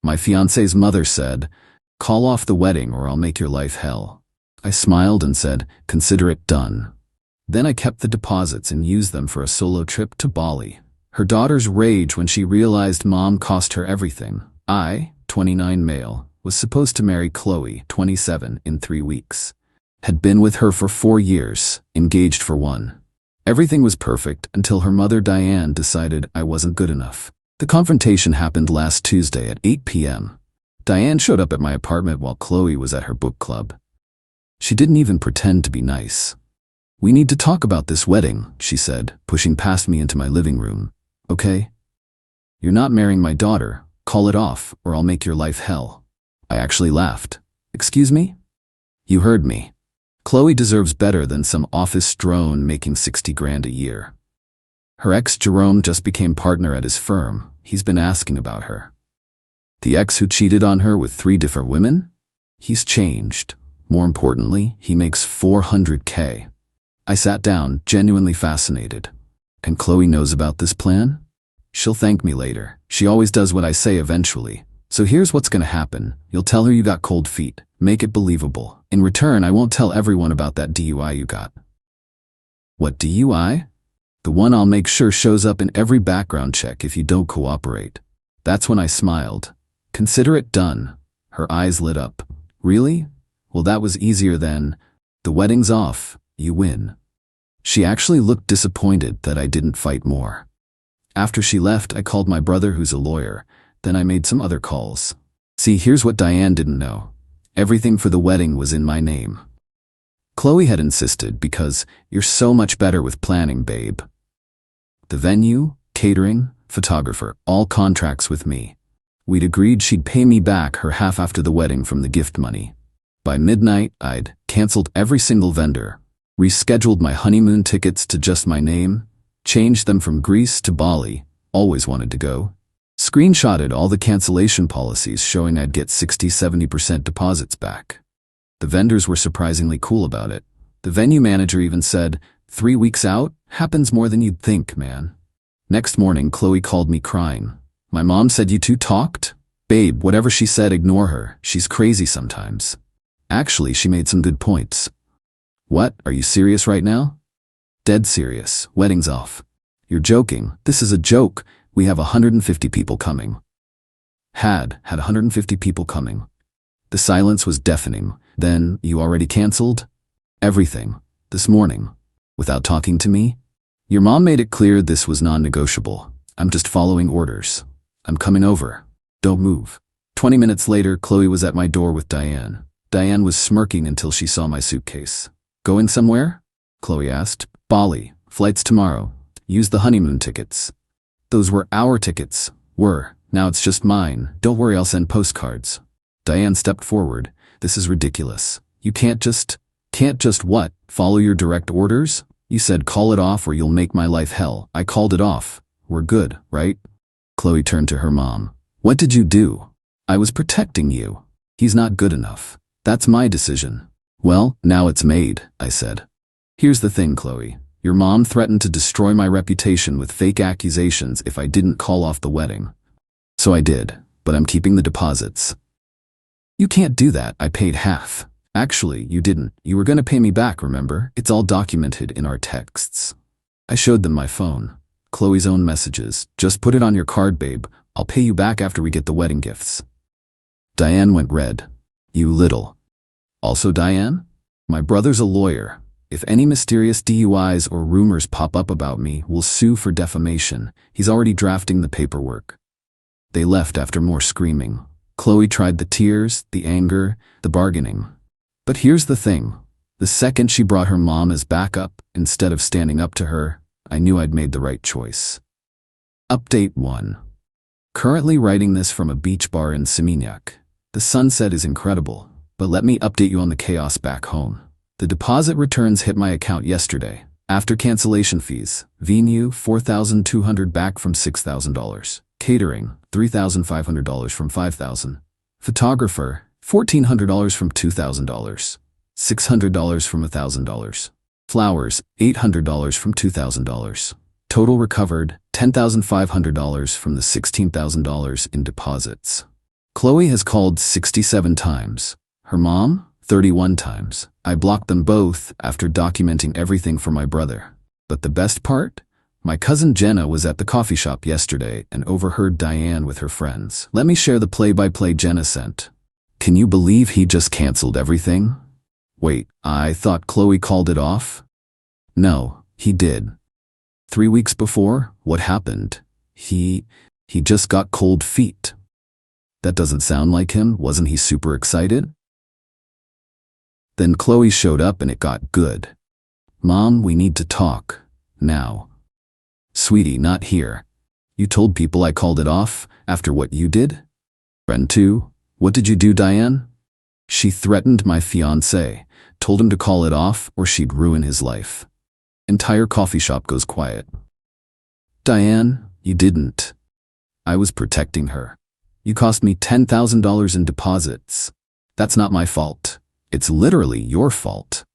My fiancé's mother said, "Call off the wedding or I'll make your life hell." I smiled and said, "Consider it done." Then I kept the deposits and used them for a solo trip to Bali. Her daughter's rage when she realized mom cost her everything. I, 29 male, was supposed to marry Chloe, 27, in 3 weeks. Had been with her for 4 years, engaged for 1. Everything was perfect until her mother Diane decided I wasn't good enough. The confrontation happened last Tuesday at 8 p.m. Diane showed up at my apartment while Chloe was at her book club. She didn't even pretend to be nice. "We need to talk about this wedding," she said, pushing past me into my living room. "Okay? You're not marrying my daughter. Call it off, or I'll make your life hell." I actually laughed. "Excuse me?" "You heard me. Chloe deserves better than some office drone making 60 grand a year. Her ex Jerome just became partner at his firm. He's been asking about her." "The ex who cheated on her with 3 different women? He's changed. More importantly, he makes $400K. I sat down, genuinely fascinated. "And Chloe knows about this plan?" "She'll thank me later. She always does what I say eventually. So here's what's gonna happen. You'll tell her you got cold feet. Make it believable. In return, I won't tell everyone about that DUI you got." "What DUI?" "The one I'll make sure shows up in every background check if you don't cooperate." That's when I smiled. "Consider it done." Her eyes lit up. "Really? Well, that was easier than, 'The wedding's off. You win.'" She actually looked disappointed that I didn't fight more. After she left, I called my brother, who's a lawyer. Then I made some other calls. See, here's what Diane didn't know. Everything for the wedding was in my name. Chloe had insisted because you're so much better with planning, babe. The venue, catering, photographer, all contracts with me. We'd agreed she'd pay me back her half after the wedding from the gift money. By midnight, I'd canceled every single vendor, rescheduled my honeymoon tickets to just my name, changed them from Greece to Bali, always wanted to go, screenshotted all the cancellation policies showing I'd get 60–70% deposits back. The vendors were surprisingly cool about it. The venue manager even said, 3 weeks out? Happens more than you'd think, man. Next morning, Chloe called me crying. "My mom said you two talked?" "Babe, whatever she said, ignore her. She's crazy sometimes." Actually, she made some good points. "What? Are you serious right now?" "Dead serious. Wedding's off." "You're joking. This is a joke. We have 150 people coming." Had 150 people coming. The silence was deafening. "Then, you already canceled?" "Everything. This morning. Without talking to me?" "Your mom made it clear this was non-negotiable. I'm just following orders. I'm coming over. Don't move." 20 minutes later, Chloe was at my door with Diane. Diane was smirking until she saw my suitcase. "Going somewhere?" Chloe asked. "Bali. Flights tomorrow. Use the honeymoon tickets." "Those were our tickets." "Were. Now it's just mine. Don't worry, I'll send postcards." Diane stepped forward. "This is ridiculous. You can't just what? Follow your direct orders? You said call it off or you'll make my life hell. I called it off. We're good, right?" Chloe turned to her mom. "What did you do?" "I was protecting you. He's not good enough. That's my decision." "Well, now it's made," I said. "Here's the thing, Chloe. Your mom threatened to destroy my reputation with fake accusations if I didn't call off the wedding. So I did, but I'm keeping the deposits." "You can't do that. I paid half." "Actually, you didn't. You were gonna pay me back, remember? It's all documented in our texts." I showed them my phone. Chloe's own messages. "Just put it on your card, babe. I'll pay you back after we get the wedding gifts." Diane went red. "You little." "Also, Diane? My brother's a lawyer. If any mysterious DUIs or rumors pop up about me, we'll sue for defamation. He's already drafting the paperwork." They left after more screaming. Chloe tried the tears, the anger, the bargaining. But here's the thing. The second she brought her mom as backup, instead of standing up to her, I knew I'd made the right choice. Update 1. Currently writing this from a beach bar in Seminyak. The sunset is incredible, but let me update you on the chaos back home. The deposit returns hit my account yesterday. After cancellation fees, venue $4,200 back from $6,000. Catering $3,500 from $5,000. Photographer $1,400 from $2,000. $600 from $1,000. Flowers $800 from $2,000. Total recovered $10,500 from the $16,000 in deposits. Chloe has called 67 times. Her mom, 31 times. I blocked them both after documenting everything for my brother. But the best part? My cousin Jenna was at the coffee shop yesterday and overheard Diane with her friends. Let me share the play-by-play Jenna sent. Can you believe he just canceled everything? Wait, I thought Chloe called it off? No, he did. 3 weeks before, what happened? He just got cold feet. That doesn't sound like him. Wasn't he super excited? Then Chloe showed up and it got good. Mom, we need to talk. Now. Sweetie, not here. You told people I called it off after what you did? Friend 2, what did you do, Diane? She threatened my fiancé, told him to call it off or she'd ruin his life. Entire coffee shop goes quiet. Diane, you didn't. I was protecting her. You cost me $10,000 in deposits. That's not my fault. It's literally your fault.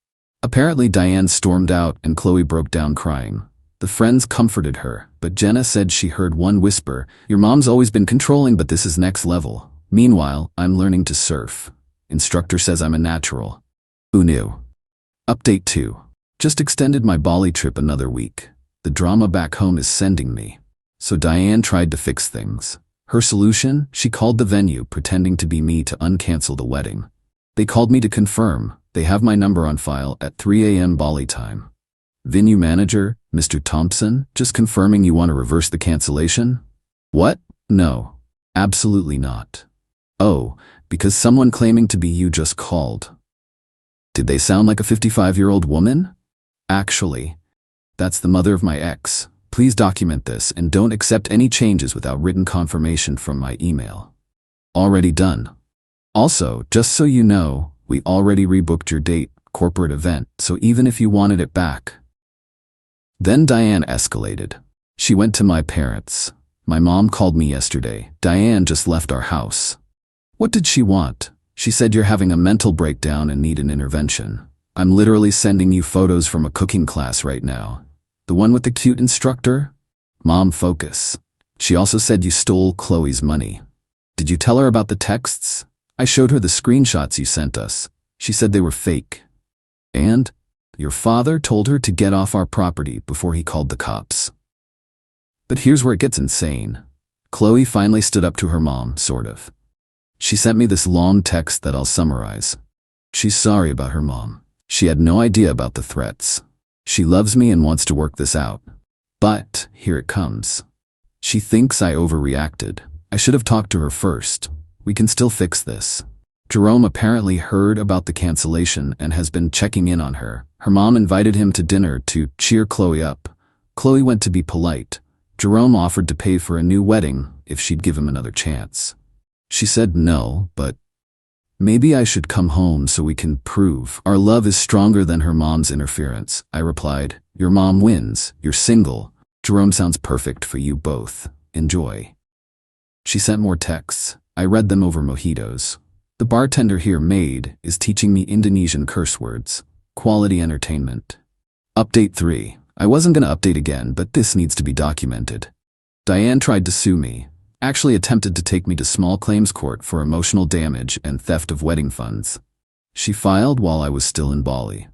Apparently Diane stormed out and Chloe broke down crying. The friends comforted her, but Jenna said she heard one whisper, "Your mom's always been controlling, but this is next level. Meanwhile, I'm learning to surf. Instructor says I'm a natural." Who knew? Update 2. Just extended my Bali trip another week. The drama back home is sending me. So Diane tried to fix things. Her solution? She called the venue pretending to be me to uncancel the wedding. They called me to confirm. They have my number on file at 3 a.m. Bali time. Venue manager, Mr. Thompson, just confirming you want to reverse the cancellation? What? No. Absolutely not. Oh, because someone claiming to be you just called. Did they sound like a 55-year-old woman? Actually, that's the mother of my ex. Please document this and don't accept any changes without written confirmation from my email. Already done. Also, just so you know, we already rebooked your date, corporate event, so even if you wanted it back. Then Diane escalated. She went to my parents. My mom called me yesterday. Diane just left our house. What did she want? She said you're having a mental breakdown and need an intervention. I'm literally sending you photos from a cooking class right now. The one with the cute instructor? Mom, focus. She also said you stole Chloe's money. Did you tell her about the texts? I showed her the screenshots you sent us. She said they were fake. And your father told her to get off our property before he called the cops. But here's where it gets insane. Chloe finally stood up to her mom, sort of. She sent me this long text that I'll summarize. She's sorry about her mom. She had no idea about the threats. She loves me and wants to work this out. But here it comes. She thinks I overreacted. I should have talked to her first. We can still fix this. Jerome apparently heard about the cancellation and has been checking in on her. Her mom invited him to dinner to cheer Chloe up. Chloe went to be polite. Jerome offered to pay for a new wedding if she'd give him another chance. She said no, but maybe I should come home so we can prove our love is stronger than her mom's interference. I replied, your mom wins. You're single. Jerome sounds perfect for you both. Enjoy. She sent more texts. I read them over mojitos. The bartender here, Maid, is teaching me Indonesian curse words. Quality entertainment. Update 3. I wasn't gonna update again, but this needs to be documented. Diane tried to sue me. Actually attempted to take me to small claims court for emotional damage and theft of wedding funds. She filed while I was still in Bali.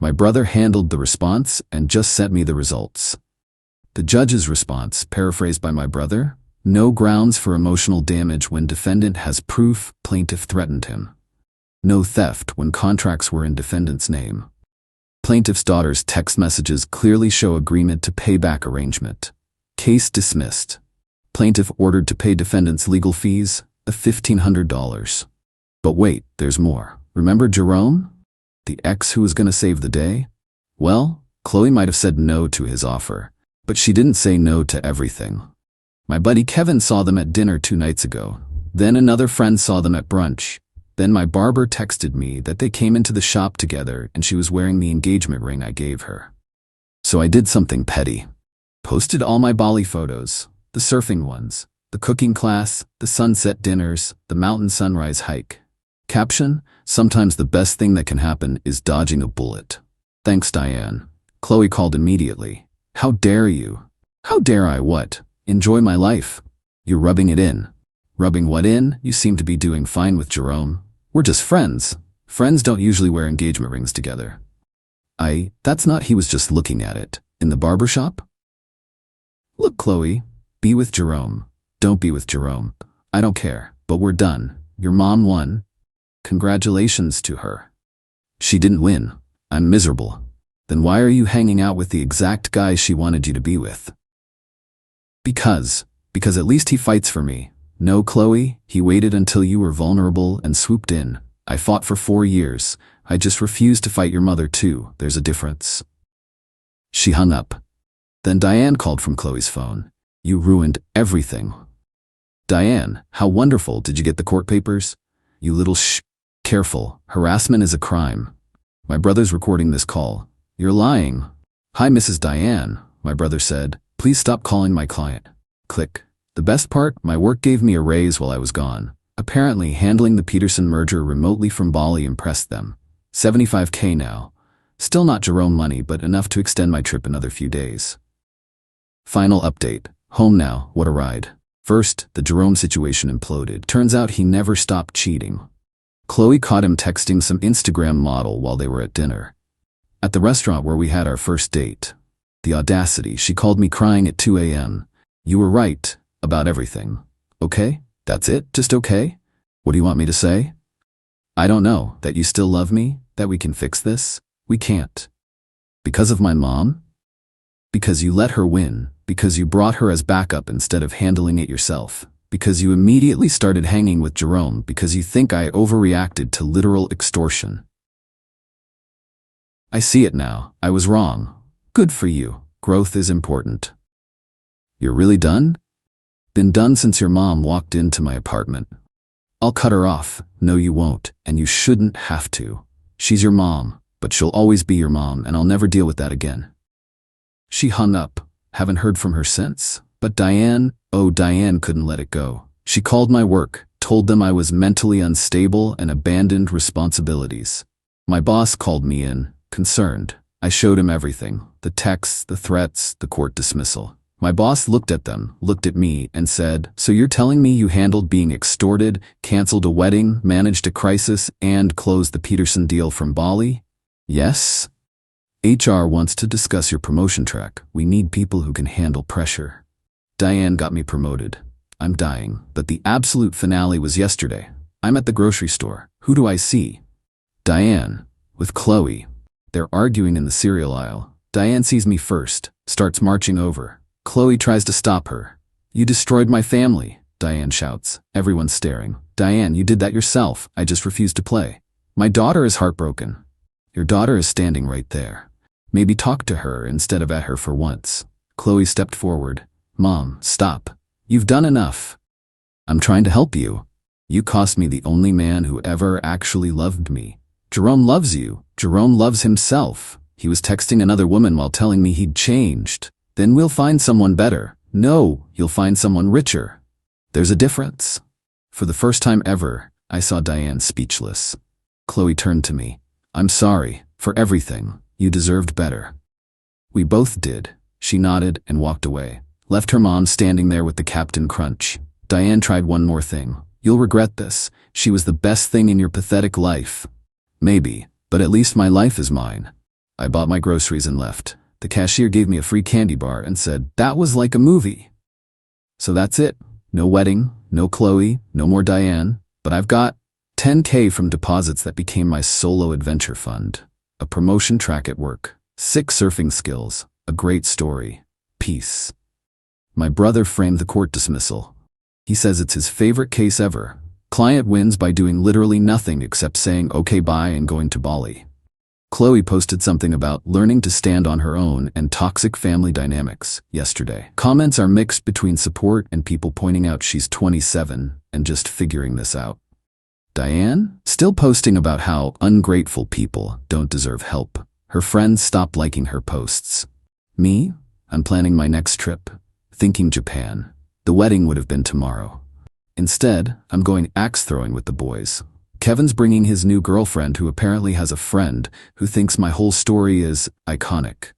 My brother handled the response and just sent me the results. The judge's response, paraphrased by my brother, no grounds for emotional damage when defendant has proof plaintiff threatened him. No theft when contracts were in defendant's name. Plaintiff's daughter's text messages clearly show agreement to payback arrangement. Case dismissed. Plaintiff ordered to pay defendant's legal fees, the $1,500. But wait, there's more. Remember Jerome? The ex who was gonna save the day? Well, Chloe might have said no to his offer, but she didn't say no to everything. My buddy Kevin saw them at dinner 2 nights ago. Then another friend saw them at brunch. Then my barber texted me that they came into the shop together and she was wearing the engagement ring I gave her. So I did something petty. Posted all my Bali photos. The surfing ones, the cooking class, the sunset dinners, the mountain sunrise hike. Caption, sometimes the best thing that can happen is dodging a bullet. Thanks, Diane. Chloe called immediately. How dare you? How dare I what? Enjoy my life. You're rubbing it in. Rubbing what in? You seem to be doing fine with Jerome. We're just friends. Friends don't usually wear engagement rings together. That's not, he was just looking at it. In the barber shop? Look, Chloe, be with Jerome. Don't be with Jerome. I don't care, but we're done. Your mom won. Congratulations to her. She didn't win. I'm miserable. Then why are you hanging out with the exact guy she wanted you to be with? Because at least he fights for me. No, Chloe, he waited until you were vulnerable and swooped in. I fought for 4 years. I just refused to fight your mother too. There's a difference. She hung up. Then Diane called from Chloe's phone. You ruined everything. Diane, how wonderful. Did you get the court papers? You little Careful. Harassment is a crime. My brother's recording this call. You're lying. Hi, Mrs. Diane, my brother said. Please stop calling my client. Click. The best part, my work gave me a raise while I was gone. Apparently, handling the Peterson merger remotely from Bali impressed them. $75K now. Still not Jerome money, but enough to extend my trip another few days. Final update. Home now. What a ride. First, the Jerome situation imploded. Turns out he never stopped cheating. Chloe caught him texting some Instagram model while they were at dinner. At the restaurant where we had our first date. The audacity, she called me crying at 2 a.m. You were right about everything. Okay? That's it? Just okay? What do you want me to say? I don't know. That you still love me? That we can fix this? We can't. Because of my mom? Because you let her win. Because you brought her as backup instead of handling it yourself. Because you immediately started hanging with Jerome. Because you think I overreacted to literal extortion. I see it now. I was wrong. Good for you. Growth is important. You're really done? Been done since your mom walked into my apartment. I'll cut her off. No, you won't, and you shouldn't have to. She's your mom, but she'll always be your mom, and I'll never deal with that again. She hung up. Haven't heard from her since. But Diane couldn't let it go. She called my work, told them I was mentally unstable and abandoned responsibilities. My boss called me in, concerned. I showed him everything. The texts, the threats, the court dismissal. My boss looked at them, looked at me, and said, so you're telling me you handled being extorted, canceled a wedding, managed a crisis, and closed the Peterson deal from Bali? Yes? HR wants to discuss your promotion track. We need people who can handle pressure. Diane got me promoted. I'm dying, but the absolute finale was yesterday. I'm at the grocery store. Who do I see? Diane, with Chloe. They're arguing in the cereal aisle. Diane sees me first, starts marching over. Chloe tries to stop her. You destroyed my family, Diane shouts. Everyone's staring. Diane, you did that yourself. I just refused to play. My daughter is heartbroken. Your daughter is standing right there. Maybe talk to her instead of at her for once. Chloe stepped forward. Mom, stop. You've done enough. I'm trying to help you. You cost me the only man who ever actually loved me. Jerome loves you. Jerome loves himself. He was texting another woman while telling me he'd changed. Then we'll find someone better. No, you'll find someone richer. There's a difference. For the first time ever, I saw Diane speechless. Chloe turned to me. I'm sorry for everything. You deserved better. We both did. She nodded and walked away. Left her mom standing there with the Captain Crunch. Diane tried one more thing. You'll regret this. She was the best thing in your pathetic life. Maybe, but at least my life is mine. I bought my groceries and left. The cashier gave me a free candy bar and said, that was like a movie. So that's it. No wedding, no Chloe, no more Diane, but I've got $10K from deposits that became my solo adventure fund. A promotion track at work. 6 surfing skills. A great story. Peace. My brother framed the court dismissal. He says it's his favorite case ever. Client wins by doing literally nothing except saying okay bye and going to Bali. Chloe posted something about learning to stand on her own and toxic family dynamics yesterday. Comments are mixed between support and people pointing out she's 27 and just figuring this out. Diane? Still posting about how ungrateful people don't deserve help. Her friends stopped liking her posts. Me? I'm planning my next trip. Thinking Japan. The wedding would have been tomorrow. Instead, I'm going axe throwing with the boys. Kevin's bringing his new girlfriend who apparently has a friend who thinks my whole story is iconic.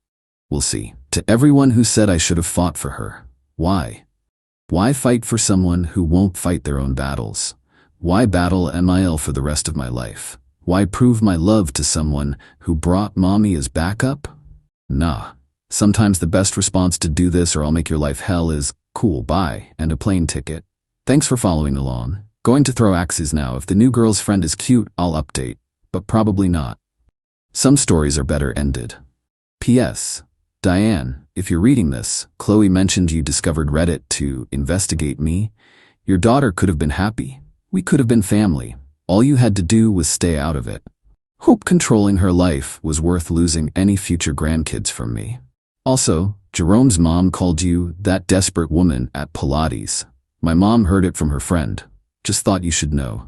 We'll see. To everyone who said I should have fought for her. Why? Why fight for someone who won't fight their own battles? Why battle MIL for the rest of my life? Why prove my love to someone who brought mommy as backup? Nah. Sometimes the best response to do this or I'll make your life hell is, cool, bye, and a plane ticket. Thanks for following along. Going to throw axes now. If the new girl's friend is cute, I'll update. But probably not. Some stories are better ended. P.S. Diane, if you're reading this, Chloe mentioned you discovered Reddit to investigate me. Your daughter could have been happy. We could have been family. All you had to do was stay out of it. Hope controlling her life was worth losing any future grandkids from me. Also, Jerome's mom called you that desperate woman at Pilates. My mom heard it from her friend. Just thought you should know.